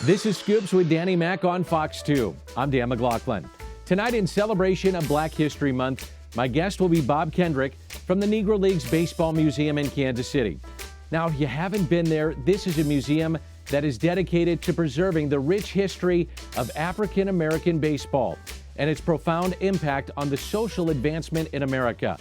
This is Scoops with Danny Mac on Fox 2. I'm Dan McLaughlin. Tonight, in celebration of Black History Month, my guest will be Bob Kendrick from the Negro Leagues Baseball Museum in Kansas City. Now, if you haven't been there, this is a museum that is dedicated to preserving the rich history of African American baseball and its profound impact on the social advancement in America.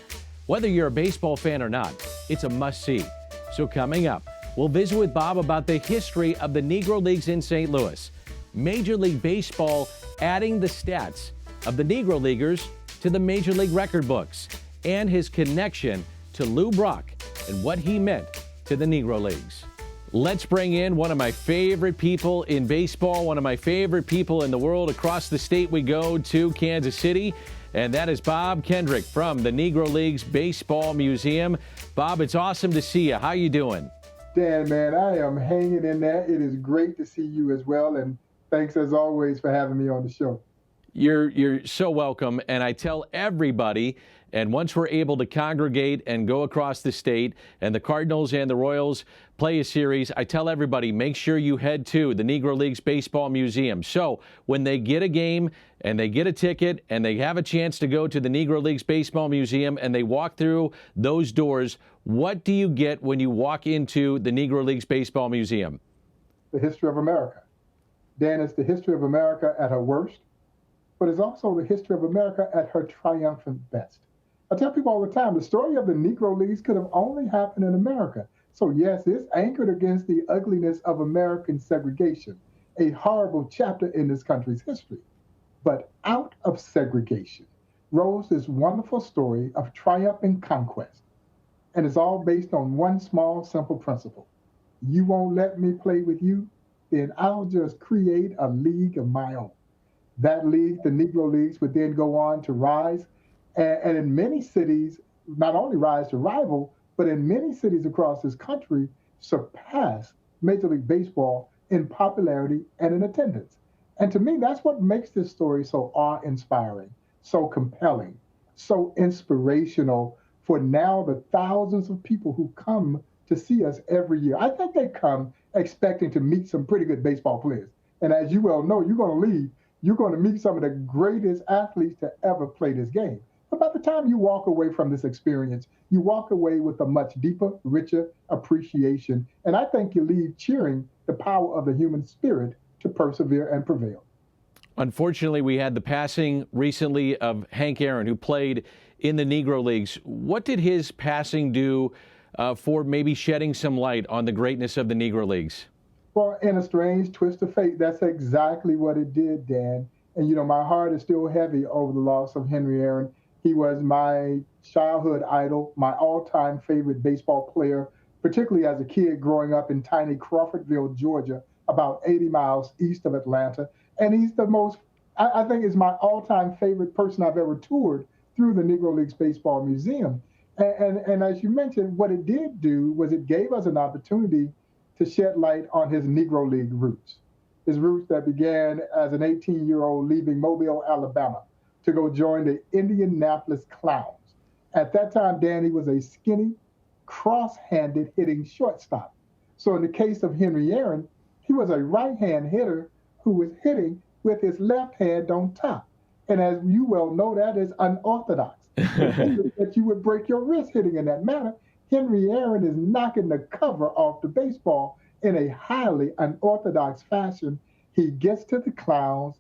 Whether you're a baseball fan or not, it's a must-see. So coming up, we'll visit with Bob about the history of the Negro Leagues in St. Louis, Major League Baseball adding the stats of the Negro Leaguers to the Major League record books, and his connection to Lou Brock and what he meant to the Negro Leagues. Let's bring in one of my favorite people in baseball, one of my favorite people in the world. Across the state we go to Kansas City, and that is Bob Kendrick from the Negro Leagues Baseball Museum. Bob, it's awesome to see you. How you doing? Dan, man, I am hanging in there. It is great to see you as well, and thanks as always for having me on the show. You're so welcome, and I tell everybody, and once we're able to congregate and go across the state, and the Cardinals and the Royals play a series, I tell everybody, make sure you head to the Negro Leagues Baseball Museum. So when they get a game and they get a ticket and they have a chance to go to the Negro Leagues Baseball Museum and they walk through those doors, what do you get when you walk into the Negro Leagues Baseball Museum? The history of America. Dan, it's the history of America at her worst, but it's also the history of America at her triumphant best. I tell people all the time, the story of the Negro Leagues could have only happened in America. So yes, it's anchored against the ugliness of American segregation, a horrible chapter in this country's history. But out of segregation rose this wonderful story of triumph and conquest. And it's all based on one small, simple principle. You won't let me play with you, then I'll just create a league of my own. That league, the Negro Leagues, would then go on to rise, and in many cities, not only rise to rival, but in many cities across this country, surpass Major League Baseball in popularity and in attendance. And to me, that's what makes this story so awe-inspiring, so compelling, so inspirational for now the thousands of people who come to see us every year. I think they come expecting to meet some pretty good baseball players. And as you well know, you're going to leave, you're going to meet some of the greatest athletes to ever play this game. But by the time you walk away from this experience, you walk away with a much deeper, richer appreciation. And I think you leave cheering the power of the human spirit to persevere and prevail. Unfortunately, we had the passing recently of Hank Aaron, who played in the Negro Leagues. What did his passing do for maybe shedding some light on the greatness of the Negro Leagues? Well, in a strange twist of fate, that's exactly what it did, Dan. And, you know, my heart is still heavy over the loss of Henry Aaron. He was my childhood idol, my all-time favorite baseball player, particularly as a kid growing up in tiny Crawfordville, Georgia, about 80 miles east of Atlanta. And he's the most, I think is my all-time favorite person I've ever toured through the Negro Leagues Baseball Museum. And as you mentioned, what it did do was it gave us an opportunity to shed light on his Negro League roots. His roots that began as an 18-year-old leaving Mobile, Alabama, to go join the Indianapolis Clowns. At that time, Danny was a skinny, cross-handed hitting shortstop. So in the case of Henry Aaron, he was a right-hand hitter who was hitting with his left hand on top. And as you well know, that is unorthodox. That you would break your wrist hitting in that manner. Henry Aaron is knocking the cover off the baseball in a highly unorthodox fashion. He gets to the Clowns,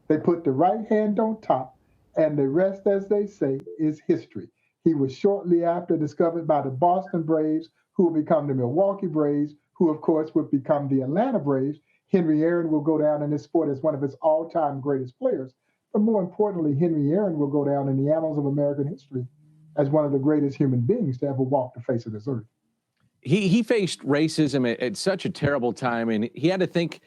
they put the right hand on top, and the rest, as they say, is history. He was shortly after discovered by the Boston Braves, who would become the Milwaukee Braves, who of course would become the Atlanta Braves. Henry Aaron will go down in this sport as one of its all-time greatest players. But more importantly, Henry Aaron will go down in the annals of American history as one of the greatest human beings to ever walk the face of this earth. He faced racism at such a terrible time, and he had to think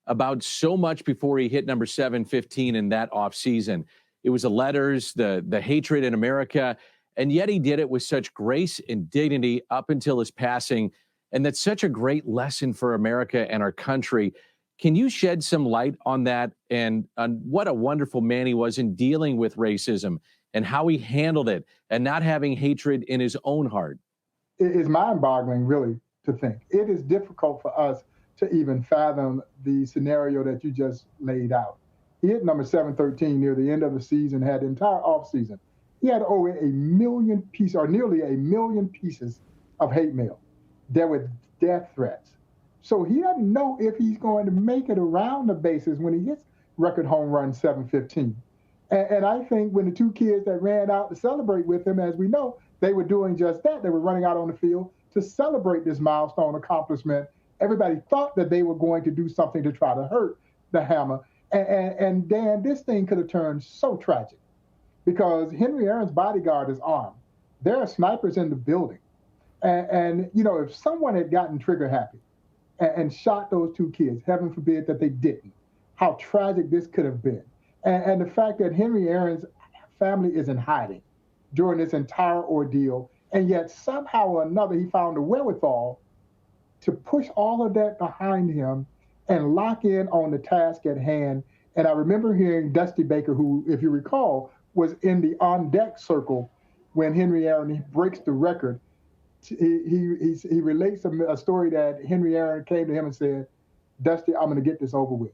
about so much before he hit number 715 in that offseason. It was the letters, the hatred in America, and yet he did it with such grace and dignity up until his passing. And that's such a great lesson for America and our country. Can you shed some light on that and on what a wonderful man he was in dealing with racism and how he handled it and not having hatred in his own heart? It is mind-boggling, really, to think. It is difficult for us to even fathom the scenario that you just laid out. He hit number 713 near the end of the season, had the entire offseason. He had over a million pieces, or nearly a million pieces of hate mail. There were death threats. So he doesn't know if he's going to make it around the bases when he hits record home run 715. And I think when the two kids that ran out to celebrate with him, as we know, they were doing just that. They were running out on the field to celebrate this milestone accomplishment. Everybody thought that they were going to do something to try to hurt the Hammer. And Dan, this thing could have turned so tragic because Henry Aaron's bodyguard is armed. There are snipers in the building. And you know, if someone had gotten trigger happy and shot those two kids, heaven forbid that they didn't, how tragic this could have been. And the fact that Henry Aaron's family is in hiding during this entire ordeal, and yet somehow or another he found the wherewithal to push all of that behind him and lock in on the task at hand. And I remember hearing Dusty Baker, who, if you recall, was in the on-deck circle when Henry Aaron breaks the record. He relates a story that Henry Aaron came to him and said, Dusty, I'm going to get this over with.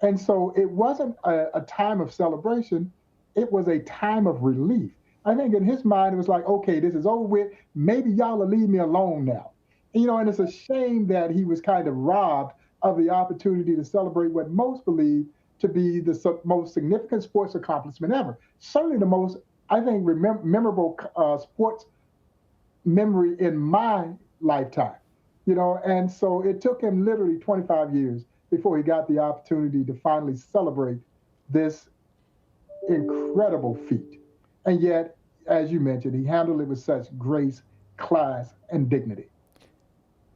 And so it wasn't a time of celebration. It was a time of relief. I think in his mind, it was like, okay, this is over with. Maybe y'all will leave me alone now. You know, and it's a shame that he was kind of robbed of the opportunity to celebrate what most believe to be the most significant sports accomplishment ever. Certainly the most, I think, memorable sports memory in my lifetime. You know, and so it took him literally 25 years before he got the opportunity to finally celebrate this incredible feat. And yet, as you mentioned, he handled it with such grace, class, and dignity.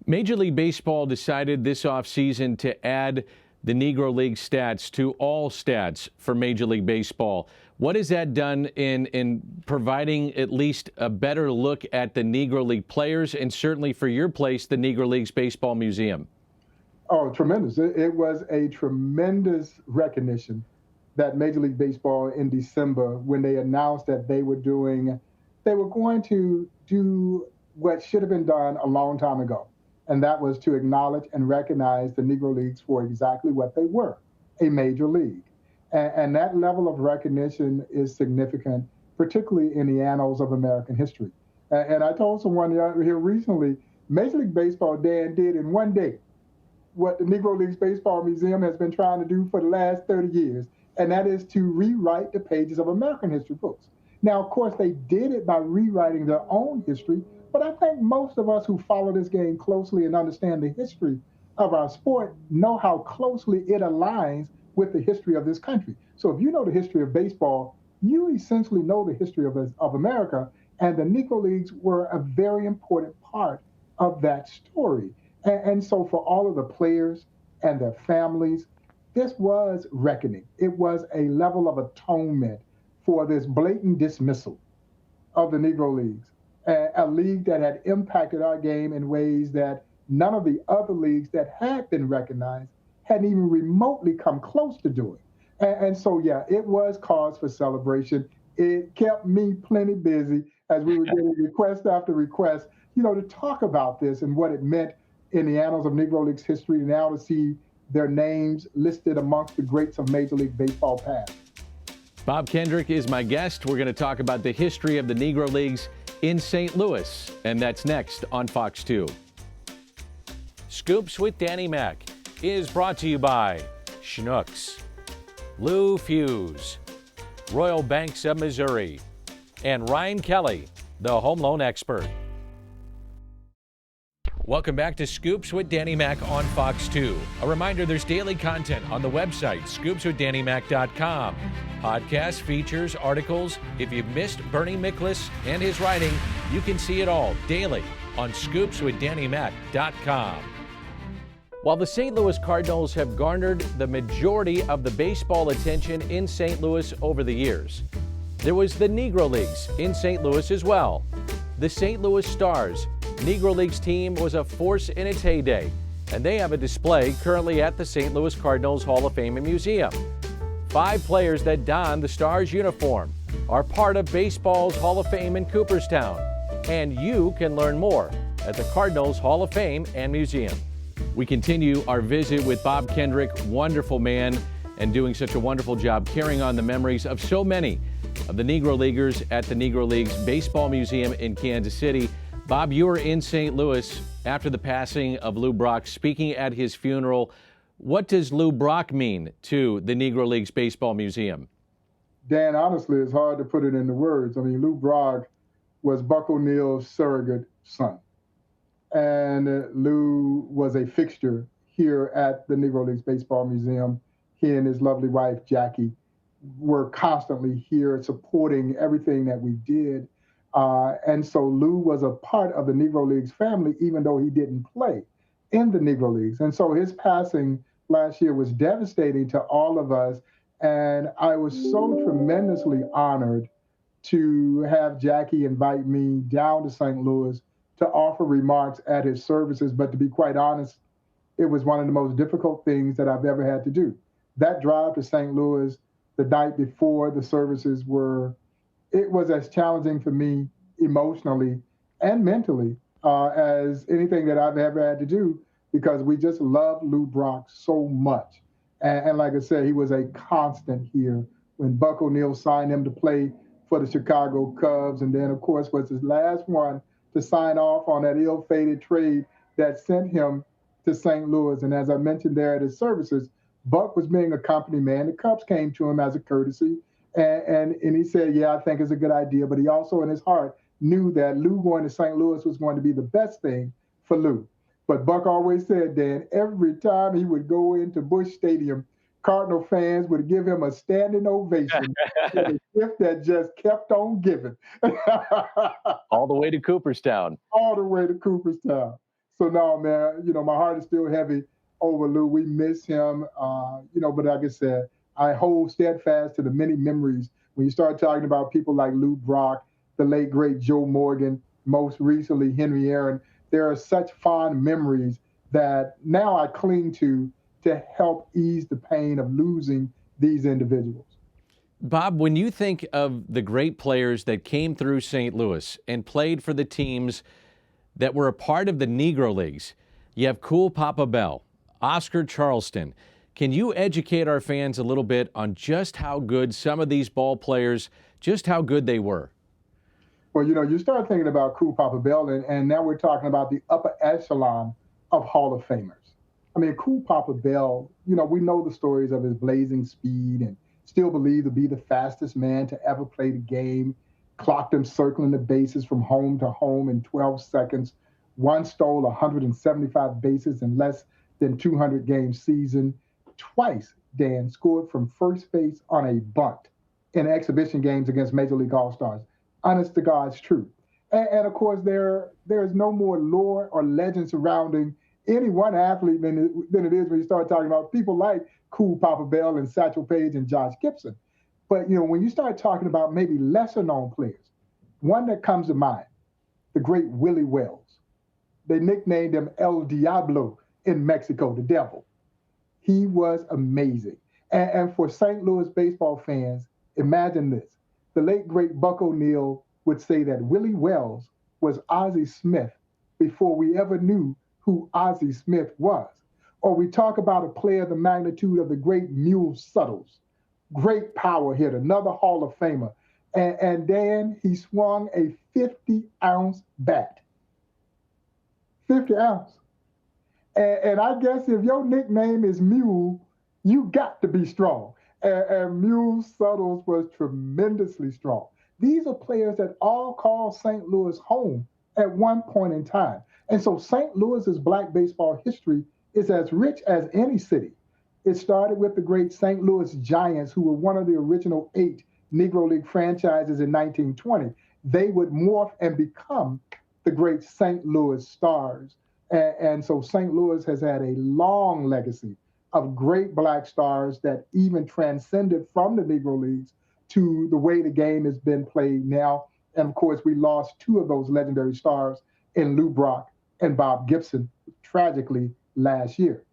Major League Baseball decided this offseason to add the Negro League stats to all stats for Major League Baseball. What has that done in providing at least a better look at the Negro League players, and certainly for your place, the Negro Leagues Baseball Museum? Oh, tremendous. It was a tremendous recognition that Major League Baseball in December, when they announced that they were going to do what should have been done a long time ago. And that was to acknowledge and recognize the Negro Leagues for exactly what they were, a major league. And that level of recognition is significant, particularly in the annals of American history. And I told someone here recently, Major League Baseball, Dan, did in one day what the Negro Leagues Baseball Museum has been trying to do for the last 30 years, and that is to rewrite the pages of American history books. Now, of course, they did it by rewriting their own history, but I think most of us who follow this game closely and understand the history of our sport know how closely it aligns with the history of this country. So if you know the history of baseball, you essentially know the history of America, and the Negro Leagues were a very important part of that story. And so for all of the players and their families, this was reckoning. It was a level of atonement for this blatant dismissal of the Negro Leagues, a league that had impacted our game in ways that none of the other leagues that had been recognized hadn't even remotely come close to doing. And so, yeah, it was cause for celebration. It kept me plenty busy as we were getting request after request, you know, to talk about this and what it meant in the annals of Negro Leagues history, now to see their names listed amongst the greats of Major League Baseball past. Bob Kendrick is my guest. We're going to talk about the history of the Negro Leagues in St. Louis, and that's next on Fox 2. Scoops with Danny Mac is brought to you by Schnucks, Lou Fuse, Royal Banks of Missouri, and Ryan Kelly, the home loan expert. Welcome back to Scoops with Danny Mac on Fox 2. A reminder, there's daily content on the website, scoopswithdannymac.com. Podcasts, features, articles. If you've missed Bernie Miklasz and his writing, you can see it all daily on scoopswithdannymac.com. While the St. Louis Cardinals have garnered the majority of the baseball attention in St. Louis over the years, there was the Negro Leagues in St. Louis as well. The St. Louis Stars Negro Leagues team was a force in its heyday, and they have a display currently at the St. Louis Cardinals Hall of Fame and Museum. 5 players that don the Stars uniform are part of baseball's Hall of Fame in Cooperstown, and you can learn more at the Cardinals Hall of Fame and Museum. We continue our visit with Bob Kendrick, wonderful man, and doing such a wonderful job carrying on the memories of so many of the Negro Leaguers at the Negro Leagues Baseball Museum in Kansas City. Bob, you were in St. Louis after the passing of Lou Brock, speaking at his funeral. What does Lou Brock mean to the Negro Leagues Baseball Museum? Dan, honestly, it's hard to put it into words. I mean, Lou Brock was Buck O'Neill's surrogate son. And Lou was a fixture here at the Negro Leagues Baseball Museum. He and his lovely wife, Jackie, were constantly here supporting everything that we did. And so Lou was a part of the Negro Leagues family, even though he didn't play in the Negro Leagues. And so his passing last year was devastating to all of us. And I was so tremendously honored to have Jackie invite me down to St. Louis to offer remarks at his services. But to be quite honest, it was one of the most difficult things that I've ever had to do. That drive to St. Louis the night before the services it was as challenging for me emotionally and mentally as anything that I've ever had to do, because we just loved Lou Brock so much. And like I said, he was a constant here when Buck O'Neill signed him to play for the Chicago Cubs, and then, of course, was his last one to sign off on that ill-fated trade that sent him to St. Louis. And as I mentioned there at his services, Buck was being a company man. The Cubs came to him as a courtesy, and he said, yeah, I think it's a good idea. But he also, in his heart, knew that Lou going to St. Louis was going to be the best thing for Lou. But Buck always said, Dan, every time he would go into Busch Stadium, Cardinal fans would give him a standing ovation, a gift that just kept on giving. All the way to Cooperstown. All the way to Cooperstown. So no, man, my heart is still heavy over Lou. We miss him, but like I said, I hold steadfast to the many memories. When you start talking about people like Lou Brock, the late, great Joe Morgan, most recently Henry Aaron, there are such fond memories that now I cling to help ease the pain of losing these individuals. Bob, when you think of the great players that came through St. Louis and played for the teams that were a part of the Negro Leagues, you have Cool Papa Bell, Oscar Charleston. Can you educate our fans a little bit on just how good some of these ball players, just how good they were? Well, you start thinking about Cool Papa Bell, and now we're talking about the upper echelon of Hall of Famers. I mean, Cool Papa Bell, we know the stories of his blazing speed and still believed to be the fastest man to ever play the game, clocked him circling the bases from home to home in 12 seconds, once stole 175 bases in less than 200 game season, twice, Dan, scored from first base on a bunt in exhibition games against Major League All-Stars. Honest to God's truth. And of course, there is no more lore or legend surrounding any one athlete than it is when you start talking about people like Cool Papa Bell and Satchel Paige and Josh Gibson. But, when you start talking about maybe lesser known players, one that comes to mind, the great Willie Wells. They nicknamed him El Diablo in Mexico, the devil. He was amazing. And for St. Louis baseball fans, imagine this. The late, great Buck O'Neill would say that Willie Wells was Ozzie Smith before we ever knew who Ozzie Smith was. Or we talk about a player the magnitude of the great Mule Suttles, great power hitter, another Hall of Famer. And Dan, he swung a 50-ounce bat. 50 ounce. And I guess if your nickname is Mule, you got to be strong. And Mule Suttles was tremendously strong. These are players that all call St. Louis home at one point in time. And so St. Louis's black baseball history is as rich as any city. It started with the great St. Louis Giants, who were one of the original 8 Negro League franchises in 1920. They would morph and become the great St. Louis Stars. And so St. Louis has had a long legacy of great black stars that even transcended from the Negro Leagues to the way the game has been played now. And of course, we lost 2 of those legendary stars in Lou Brock and Bob Gibson, tragically, last year.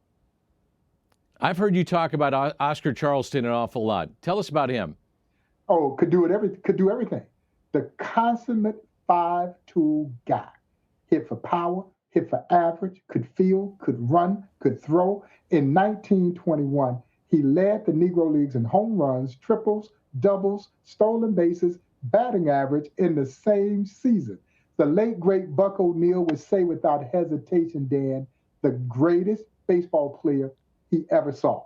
I've heard you talk about Oscar Charleston an awful lot. Tell us about him. Oh, could do everything. The consummate 5-tool guy. Hit for power, hit for average, could field, could run, could throw. In 1921, he led the Negro Leagues in home runs, triples, doubles, stolen bases, batting average in the same season. The late, great Buck O'Neil would say without hesitation, Dan, the greatest baseball player he ever saw.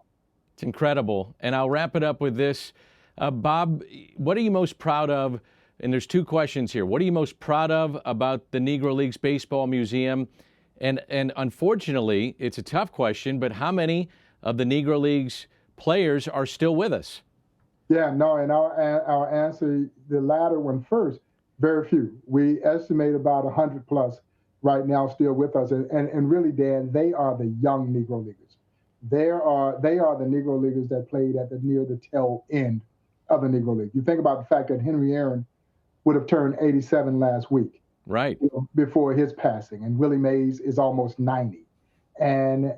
It's incredible. And I'll wrap it up with this. Bob, what are you most proud of? And there's two questions here. What are you most proud of about the Negro Leagues Baseball Museum? And unfortunately, it's a tough question, but how many of the Negro Leagues players are still with us? Yeah, no, and I'll answer the latter one first. Very few. We estimate about 100 plus right now still with us. And really, Dan, they are the young Negro Leaguers. They are the Negro Leaguers that played near the tail end of the Negro League. You think about the fact that Henry Aaron would have turned 87 last week. Right. Before his passing. And Willie Mays is almost 90. And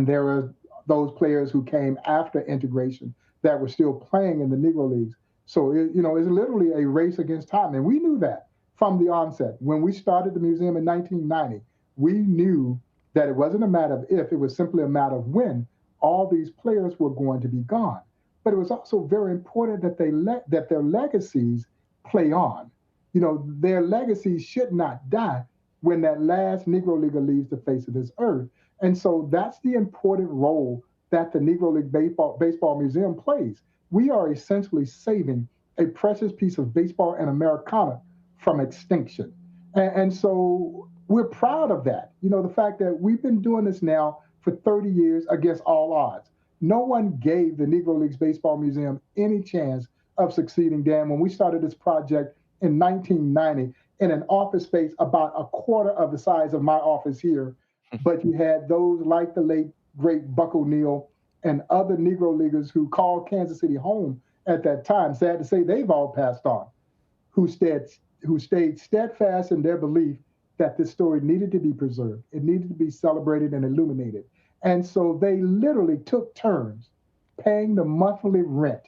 there are those players who came after integration that were still playing in the Negro Leagues. So, it's literally a race against time. And we knew that from the onset. When we started the museum in 1990, we knew that it wasn't a matter of if, it was simply a matter of when all these players were going to be gone. But it was also very important that that their legacies play on. Their legacies should not die when that last Negro Leaguer leaves the face of this earth. And so that's the important role that the Negro League Baseball Museum plays. We are essentially saving a precious piece of baseball and Americana from extinction. And so we're proud of that. The fact that we've been doing this now for 30 years against all odds. No one gave the Negro Leagues Baseball Museum any chance of succeeding, Dan. When we started this project in 1990 in an office space about a quarter of the size of my office here, but you had those like the late, great Buck O'Neil and other Negro Leaguers who called Kansas City home at that time. Sad to say, they've all passed on, who stayed steadfast in their belief that this story needed to be preserved. It needed to be celebrated and illuminated. And so they literally took turns paying the monthly rent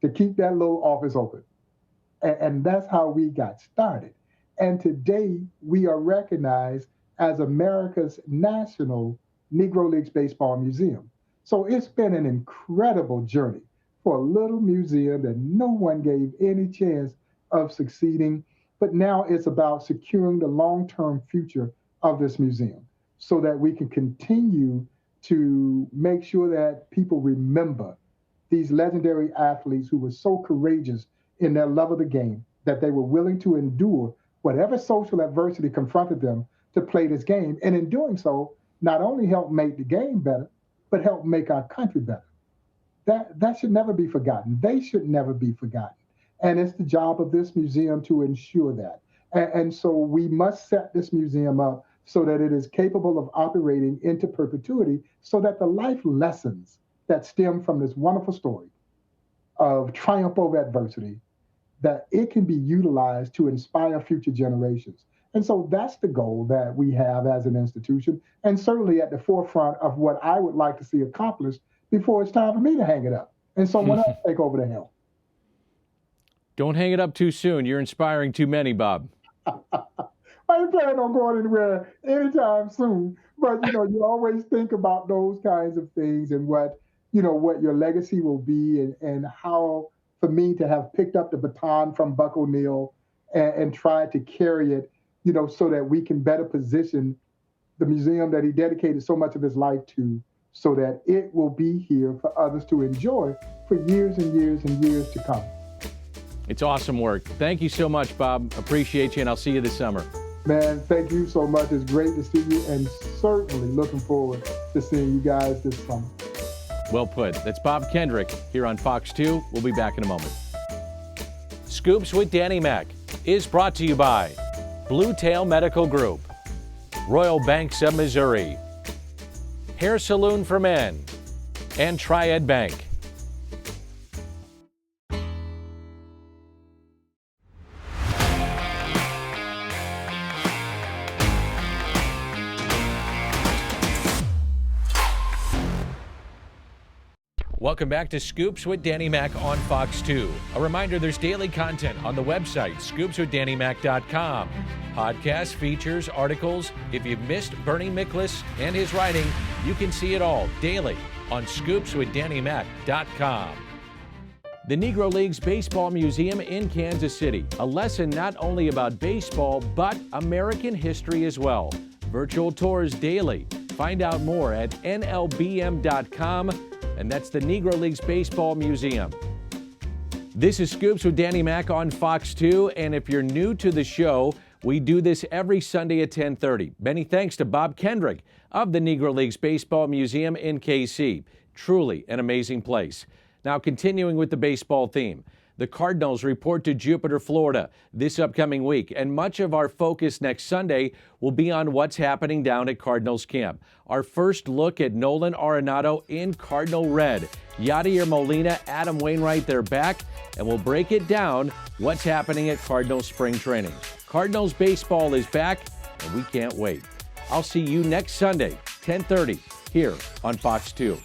to keep that little office open. And that's how we got started. And today we are recognized as America's national Negro Leagues Baseball Museum. So it's been an incredible journey for a little museum that no one gave any chance of succeeding. But now it's about securing the long-term future of this museum so that we can continue to make sure that people remember these legendary athletes who were so courageous in their love of the game that they were willing to endure whatever social adversity confronted them to play this game. And in doing so, not only help make the game better, but help make our country better. That should never be forgotten. They should never be forgotten. And it's the job of this museum to ensure that. And so we must set this museum up so that it is capable of operating into perpetuity so that the life lessons that stem from this wonderful story of triumph over adversity, that it can be utilized to inspire future generations. And so that's the goal that we have as an institution, and certainly at the forefront of what I would like to see accomplished before it's time for me to hang it up and someone else take over the helm. Don't hang it up too soon. You're inspiring too many, Bob. I ain't planning on going anywhere anytime soon. But, you always think about those kinds of things and what your legacy will be and how, for me to have picked up the baton from Buck O'Neil and tried to carry it, so that we can better position the museum that he dedicated so much of his life to, so that it will be here for others to enjoy for years and years and years to come. It's awesome work. Thank you so much, Bob. Appreciate you, and I'll see you this summer. Man, thank you so much. It's great to see you, and certainly looking forward to seeing you guys this summer. Well put. That's Bob Kendrick here on Fox 2. We'll be back in a moment. Scoops with Danny Mac is brought to you by Blue Tail Medical Group, Royal Banks of Missouri, Hair Saloon for Men, and Triad Bank. Welcome back to Scoops with Danny Mac on Fox 2. A reminder, there's daily content on the website, scoopswithdannymac.com. Podcasts, features, articles. If you've missed Bernie Miklasz and his writing, you can see it all daily on scoopswithdannymac.com. The Negro Leagues Baseball Museum in Kansas City. A lesson not only about baseball, but American history as well. Virtual tours daily. Find out more at nlbm.com. And that's the Negro Leagues Baseball Museum. This is Scoops with Danny Mac on Fox 2, and if you're new to the show, we do this every Sunday at 10:30. Many thanks to Bob Kendrick of the Negro Leagues Baseball Museum in KC. Truly an amazing place. Now, continuing with the baseball theme. The Cardinals report to Jupiter, Florida this upcoming week, and much of our focus next Sunday will be on what's happening down at Cardinals camp. Our first look at Nolan Arenado in Cardinal red. Yadier Molina, Adam Wainwright, they're back, and we'll break it down what's happening at Cardinals spring training. Cardinals baseball is back, and we can't wait. I'll see you next Sunday, 10:30, here on Fox 2.